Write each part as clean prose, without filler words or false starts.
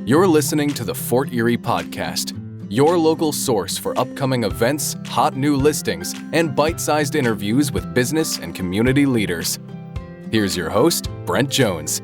You're listening to the Fort Erie Podcast, your local source for upcoming events, hot new listings, and bite-sized interviews with business and community leaders. Here's your host, Brent Jones.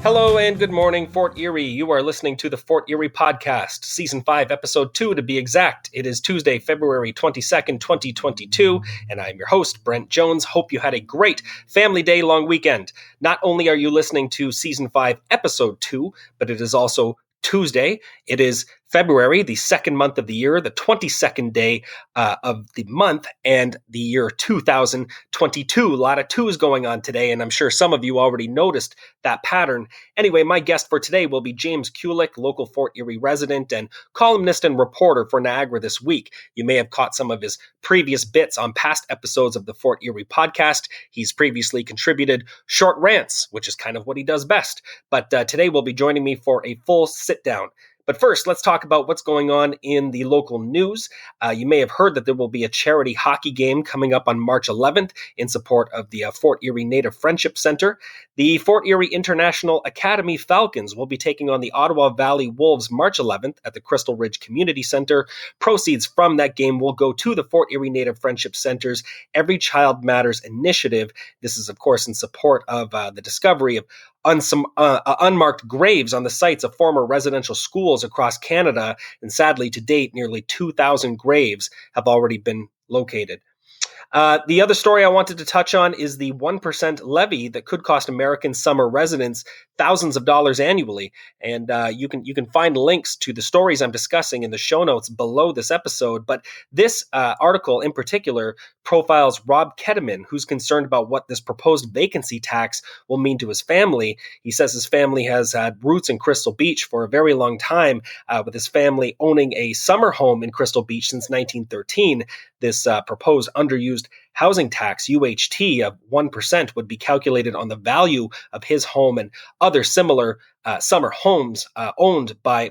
Hello and good morning, Fort Erie. You are listening to the Fort Erie Podcast, Season 5, Episode 2 to be exact. It is Tuesday, February 22nd, 2022, and I'm your host, Brent Jones. Hope you had a great Family Day long weekend. Not only are you listening to Season 5, Episode 2, but it is also Tuesday. It is February, the second month of the year, the 22nd day of the month, and the year 2022. A lot of twos going on today, and I'm sure some of you already noticed that pattern. Anyway, my guest for today will be James Culic, local Fort Erie resident and columnist and reporter for Niagara this week. You may have caught some of his previous bits on past episodes of the Fort Erie Podcast. He's previously contributed short rants, which is kind of what he does best. But today will be joining me for a full sit-down. But first, let's talk about what's going on in the local news. You may have heard that there will be a charity hockey game coming up on March 11th in support of the Fort Erie Native Friendship Center. The Fort Erie International Academy Falcons will be taking on the Ottawa Valley Wolves March 11th at the Crystal Ridge Community Center. Proceeds from that game will go to the Fort Erie Native Friendship Center's Every Child Matters initiative. This is, of course, in support of the discovery of unmarked graves on the sites of former residential schools across Canada, and sadly, to date, nearly 2,000 graves have already been located. The other story I wanted to touch on is the 1% levy that could cost American summer residents thousands of dollars annually. And you can find links to the stories I'm discussing in the show notes below this episode. But this article in particular profiles Rob Ketteman, who's concerned about what this proposed vacancy tax will mean to his family. He says his family has had roots in Crystal Beach for a very long time, with his family owning a summer home in Crystal Beach since 1913. This proposed underused housing tax, UHT, of 1% would be calculated on the value of his home and other similar summer homes owned by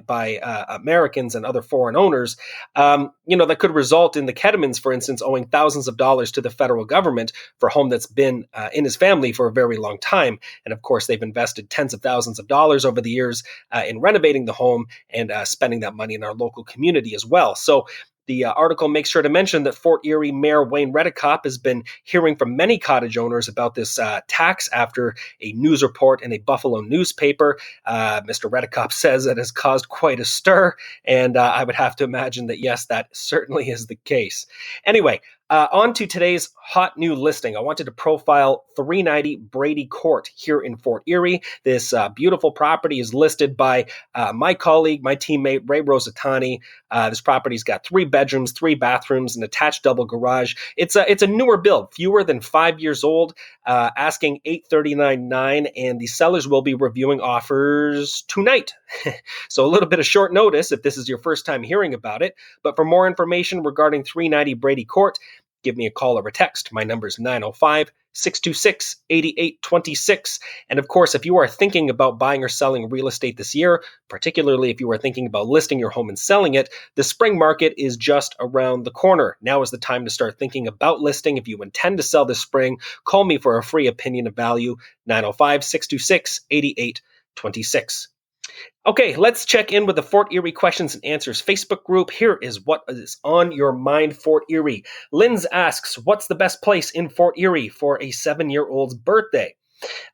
Americans and other foreign owners. That could result in the Kettemans, for instance, owing thousands of dollars to the federal government for a home that's been in his family for a very long time. And of course, they've invested tens of thousands of dollars over the years in renovating the home and spending that money in our local community as well. So the article makes sure to mention that Fort Erie Mayor Wayne Redekop has been hearing from many cottage owners about this tax after a news report in a Buffalo newspaper. Mr. Redekop says it has caused quite a stir, and I would have to imagine that, yes, that certainly is the case. Anyway, on to today's hot new listing. I wanted to profile 390 Brady Court here in Fort Erie. This beautiful property is listed by my colleague, my teammate, Ray Rosatani. This property's got 3 bedrooms, 3 bathrooms, an attached double garage. It's a newer build, fewer than 5 years old, asking $839,900, and the sellers will be reviewing offers tonight. So a little bit of short notice if this is your first time hearing about it. But for more information regarding 390 Brady Court, give me a call or a text. My number is 905-626-8826. And of course, if you are thinking about buying or selling real estate this year, particularly if you are thinking about listing your home and selling it, the spring market is just around the corner. Now is the time to start thinking about listing. If you intend to sell this spring, call me for a free opinion of value, 905-626-8826. Okay, let's check in with the Fort Erie Questions and Answers Facebook group. Here is what is on your mind, Fort Erie. Linz asks, what's the best place in Fort Erie for a 7-year-old's birthday?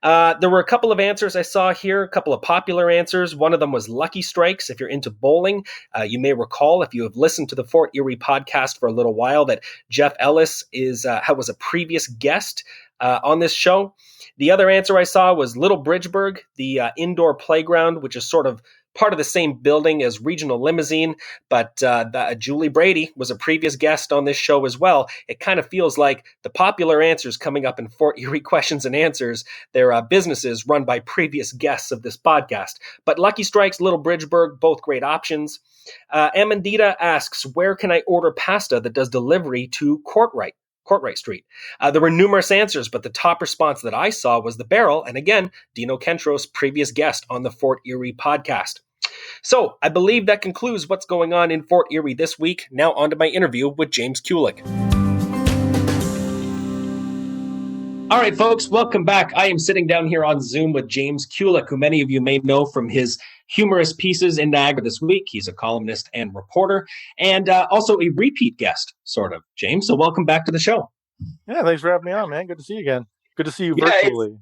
There were a couple of answers I saw here, a couple of popular answers. One of them was Lucky Strikes. If you're into bowling, you may recall, if you have listened to the Fort Erie podcast for a little while, that Jeff Ellis was a previous guest on this show. The other answer I saw was Little Bridgeburg, the indoor playground, which is sort of part of the same building as Regional Limousine, but Julie Brady was a previous guest on this show as well. It kind of feels like the popular answers coming up in Fort Erie Questions and Answers, they're businesses run by previous guests of this podcast. But Lucky Strikes, Little Bridgeburg, both great options. Amandita asks, where can I order pasta that does delivery to Courtright Street? There were numerous answers, but the top response that I saw was The Barrel, and again, Dino Kentros, previous guest on the Fort Erie podcast. So I believe that concludes what's going on in Fort Erie this week. Now on to my interview with James Culic. All right, folks, welcome back. I am sitting down here on Zoom with James Culic, who many of you may know from his humorous pieces in Niagara this week. He's a columnist and reporter, and also a repeat guest, sort of, James. So welcome back to the show. Yeah, thanks for having me on, man. Good to see you again. Good to see you virtually.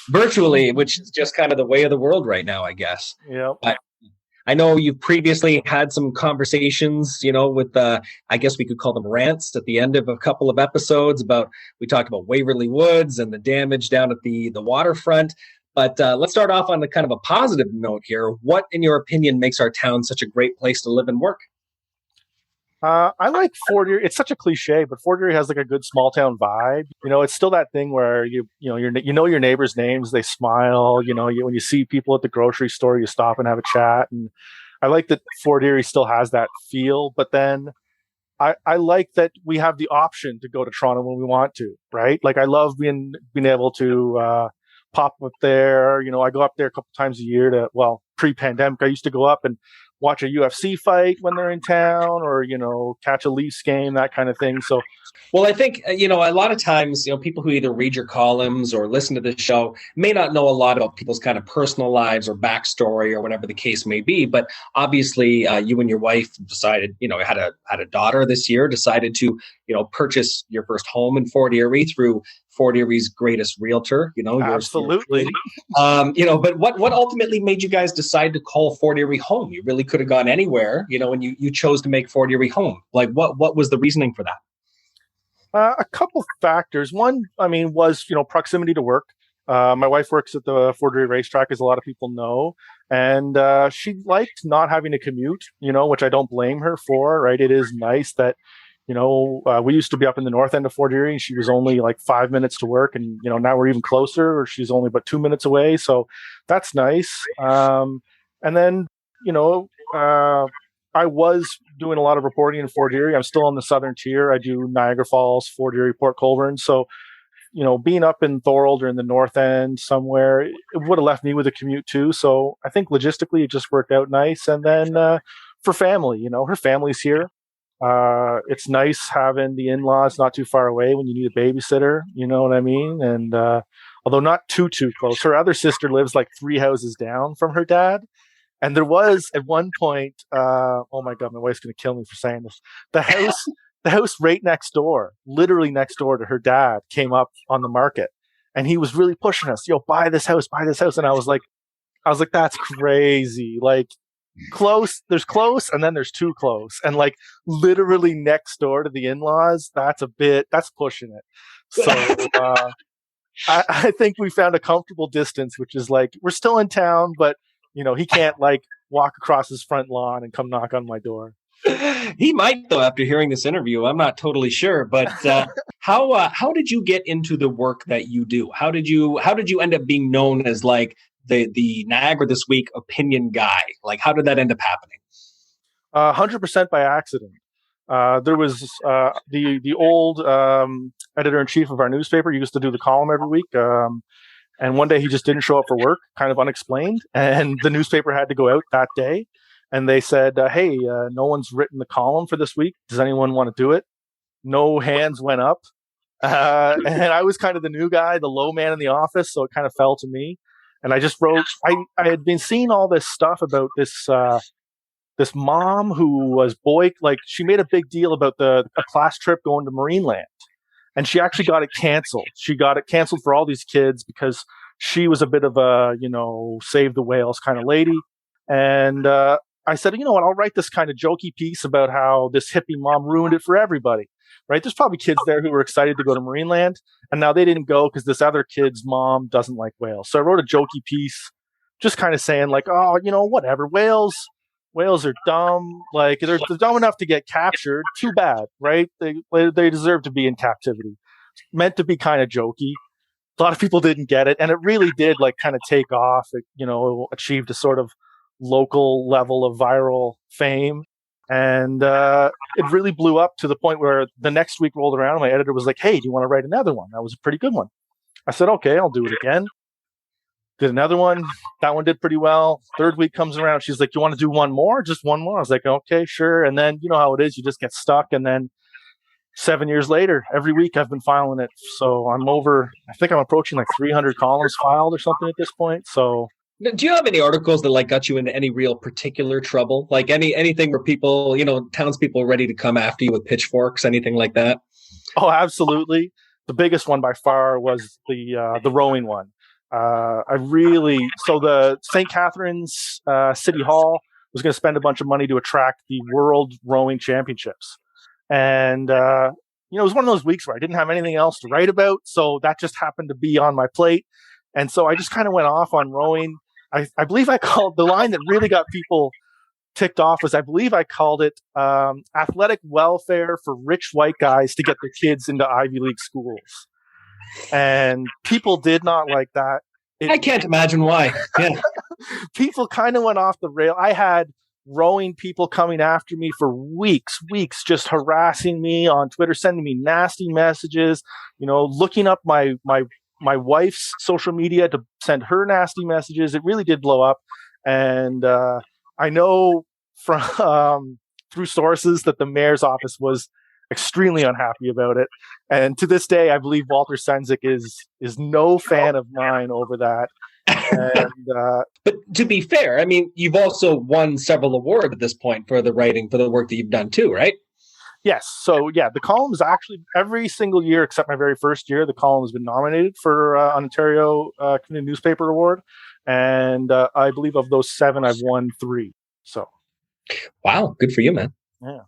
Virtually, which is just kind of the way of the world right now, I guess. Yeah. I know you've previously had some conversations, with, I guess we could call them rants at the end of a couple of episodes we talked about Waverly Woods and the damage down at the waterfront. But let's start off on the kind of a positive note here. What, in your opinion, makes our town such a great place to live and work? I like Fort Erie. It's such a cliche, but Fort Erie has like a good small town vibe. It's still that thing where you know your neighbors' names. They smile. When you see people at the grocery store, you stop and have a chat. And I like that Fort Erie still has that feel. But then I like that we have the option to go to Toronto when we want to. Right? Like I love being able to pop up there. I go up there a couple times a year pre-pandemic. I used to go up and watch a UFC fight when they're in town, or catch a Leafs game, that kind of thing. So, well, I think a lot of times people who either read your columns or listen to the show may not know a lot about people's kind of personal lives or backstory or whatever the case may be. But obviously, you and your wife decided, had a daughter this year, decided to purchase your first home in Fort Erie through Fort Erie's greatest realtor, Absolutely. But what ultimately made you guys decide to call Fort Erie home? You really could have gone anywhere, and you chose to make Fort Erie home. Like, what was the reasoning for that? A couple factors. One, was, proximity to work. My wife works at the Fort Erie racetrack, as a lot of people know. And she liked not having to commute, which I don't blame her for, right? It is nice that, we used to be up in the north end of Fort Erie, and she was only like 5 minutes to work. And, now we're even closer, or she's only about 2 minutes away. So that's nice. And then, I was doing a lot of reporting in Fort Erie. I'm still on the southern tier. I do Niagara Falls, Fort Erie, Port Colborne. So, being up in Thorold or in the north end somewhere, it would have left me with a commute too. So I think logistically it just worked out nice. And then for family, her family's here. It's nice having the in-laws not too far away when you need a babysitter. You know what I mean? And although not too close, her other sister lives like 3 houses down from her dad. And there was at one point, oh my God, my wife's going to kill me for saying this. The house right next door, literally next door to her dad, came up on the market, and he was really pushing us, buy this house. And I was like, that's crazy. Like there's close, and then there's too close. And like literally next door to the in-laws, that's pushing it. So I think we found a comfortable distance, which is like, we're still in town, but he can't like walk across his front lawn and come knock on my door. He might, though, after hearing this interview. I'm not totally sure, but how did you get into the work that you do? How did you end up being known as like the Niagara This Week opinion guy? Like, how did that end up happening? 100% by accident. There was the old editor-in-chief of our newspaper. He used to do the column every week. And one day he just didn't show up for work, kind of unexplained. And the newspaper had to go out that day. And they said, hey, no one's written the column for this week. Does anyone want to do it? No hands went up. And I was kind of the new guy, the low man in the office. So it kind of fell to me. And I just wrote, I had been seeing all this stuff about this mom who was she made a big deal about a class trip going to Marineland. And she actually got it canceled. She got it canceled for all these kids because she was a bit of a, save the whales kind of lady. And I said, you know what, I'll write this kind of jokey piece about how this hippie mom ruined it for everybody, right? There's probably kids there who were excited to go to Marineland, and now they didn't go because this other kid's mom doesn't like whales. So I wrote a jokey piece just kind of saying like, oh, whatever, whales are dumb. Like they're dumb enough to get captured. Too bad, right? They deserve to be in captivity. Meant to be kind of jokey. A lot of people didn't get it, and it really did like kind of take off. It, achieved a sort of local level of viral fame, and it really blew up to the point where the next week rolled around and my editor was like, hey, do you want to write another one? That was a pretty good one. I said, okay, I'll do it again. Did another one. That one did pretty well. Third week comes around. She's like, you want to do one more? Just one more? I was like, okay, sure. And then you know how it is. You just get stuck. And then 7 years later, every week I've been filing it. So I think I'm approaching like 300 columns filed or something at this point. So do you have any articles that got you into any real particular trouble? Like anything where people, townspeople are ready to come after you with pitchforks, anything like that? Oh, absolutely. The biggest one by far was the rowing one. So the St. Catharines City Hall was going to spend a bunch of money to attract the World Rowing Championships. And, it was one of those weeks where I didn't have anything else to write about. So that just happened to be on my plate. And so I just kind of went off on rowing. I believe I called the line that really got people ticked off was, I believe I called it athletic welfare for rich white guys to get their kids into Ivy League schools. And people did not like that. I can't imagine why. Yeah. People kind of went off the rail. I had rowing people coming after me for weeks, just harassing me on Twitter, sending me nasty messages, looking up my wife's social media to send her nasty messages. It really did blow up. And I know from through sources that the mayor's office was extremely unhappy about it. And to this day, I believe Walter Senzik is no fan of mine over that. And, but to be fair, I mean, you've also won several awards at this point for the writing, for the work that you've done too, right? Yes. So yeah, the column is actually every single year except my very first year, the column has been nominated for Ontario Community Newspaper Award. And I believe of those 7, I've won 3. So. Wow. Good for you, man. Yeah.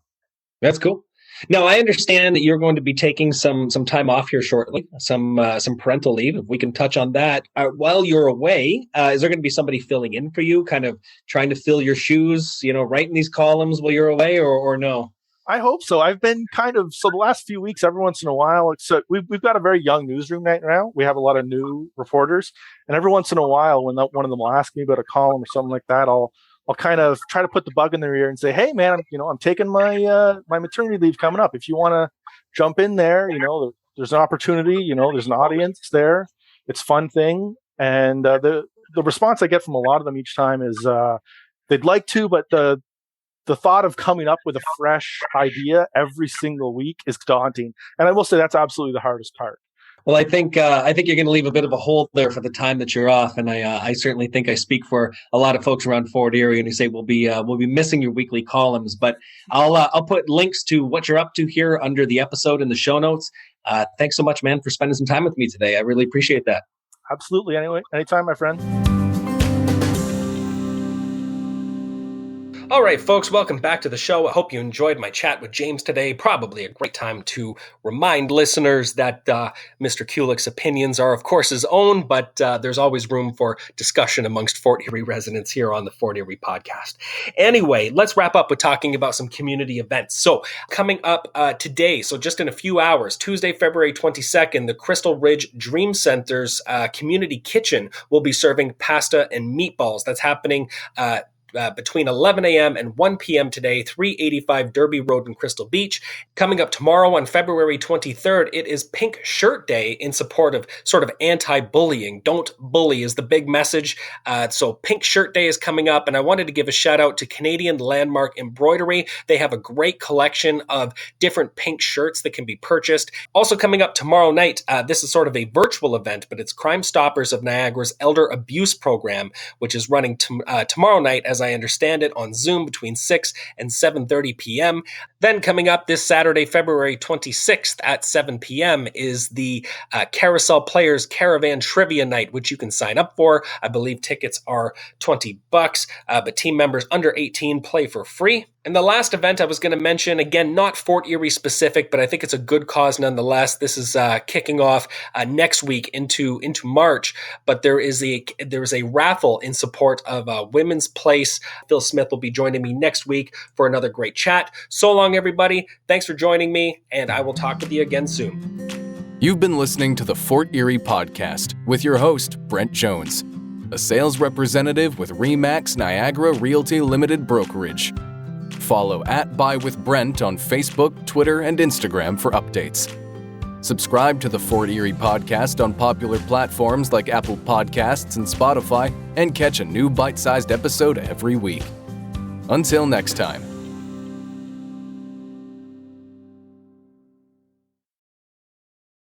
That's cool. Now, I understand that you're going to be taking some time off here shortly, some parental leave. If we can touch on that while you're away, is there going to be somebody filling in for you, kind of trying to fill your shoes, writing these columns while you're away, or no? I hope so. I've been the last few weeks, every once in a while, we've got a very young newsroom right now. We have a lot of new reporters, and every once in a while, when one of them will ask me about a column or something like that, I'll kind of try to put the bug in their ear and say, hey man, I'm taking my my maternity leave coming up. If you want to jump in there, there's an opportunity, there's an audience there. It's a fun thing. And the response I get from a lot of them each time is they'd like to, but the thought of coming up with a fresh idea every single week is daunting. And I will say that's absolutely the hardest part. Well, I think you're going to leave a bit of a hole there for the time that you're off, and I certainly think I speak for a lot of folks around Fort Erie, and who say we'll be missing your weekly columns. But I'll put links to what you're up to here under the episode in the show notes. Thanks so much, man, for spending some time with me today. I really appreciate that. Absolutely. Anyway, anytime, my friend. All right, folks, welcome back to the show. I hope you enjoyed my chat with James today. Probably a great time to remind listeners that Mr. Culic's opinions are, of course, his own, but there's always room for discussion amongst Fort Erie residents here on the Fort Erie Podcast. Anyway, let's wrap up with talking about some community events. So coming up today, so just in a few hours, Tuesday, February 22nd, the Crystal Ridge Dream Center's Community Kitchen will be serving pasta and meatballs. That's happening between 11 a.m. and 1 p.m. today, 385 Derby Road in Crystal Beach. Coming up tomorrow on February 23rd, it is Pink Shirt Day in support of sort of anti-bullying. Don't bully is the big message. So Pink Shirt Day is coming up, and I wanted to give a shout out to Canadian Landmark Embroidery. They have a great collection of different pink shirts that can be purchased. Also coming up tomorrow night, this is sort of a virtual event, but it's Crime Stoppers of Niagara's Elder Abuse Program, which is running tomorrow night, as I understand it, on Zoom between 6 and 7:30 p.m. Then coming up this Saturday, February 26th at 7 p.m. is the Carousel Players Caravan Trivia Night, which you can sign up for. I believe tickets are $20, but team members under 18 play for free. And the last event I was going to mention, again, not Fort Erie specific, but I think it's a good cause nonetheless. This is kicking off next week into March. But there is a raffle in support of Women's Place. Phil Smith will be joining me next week for another great chat. So long, everybody. Thanks for joining me, and I will talk with you again soon. You've been listening to the Fort Erie Podcast with your host, Brent Jones, a sales representative with RE/MAX Niagara Realty Limited Brokerage. Follow @BuyWithBrent on Facebook, Twitter, and Instagram for updates. Subscribe to the Fort Erie Podcast on popular platforms like Apple Podcasts and Spotify, and catch a new bite-sized episode every week. Until next time.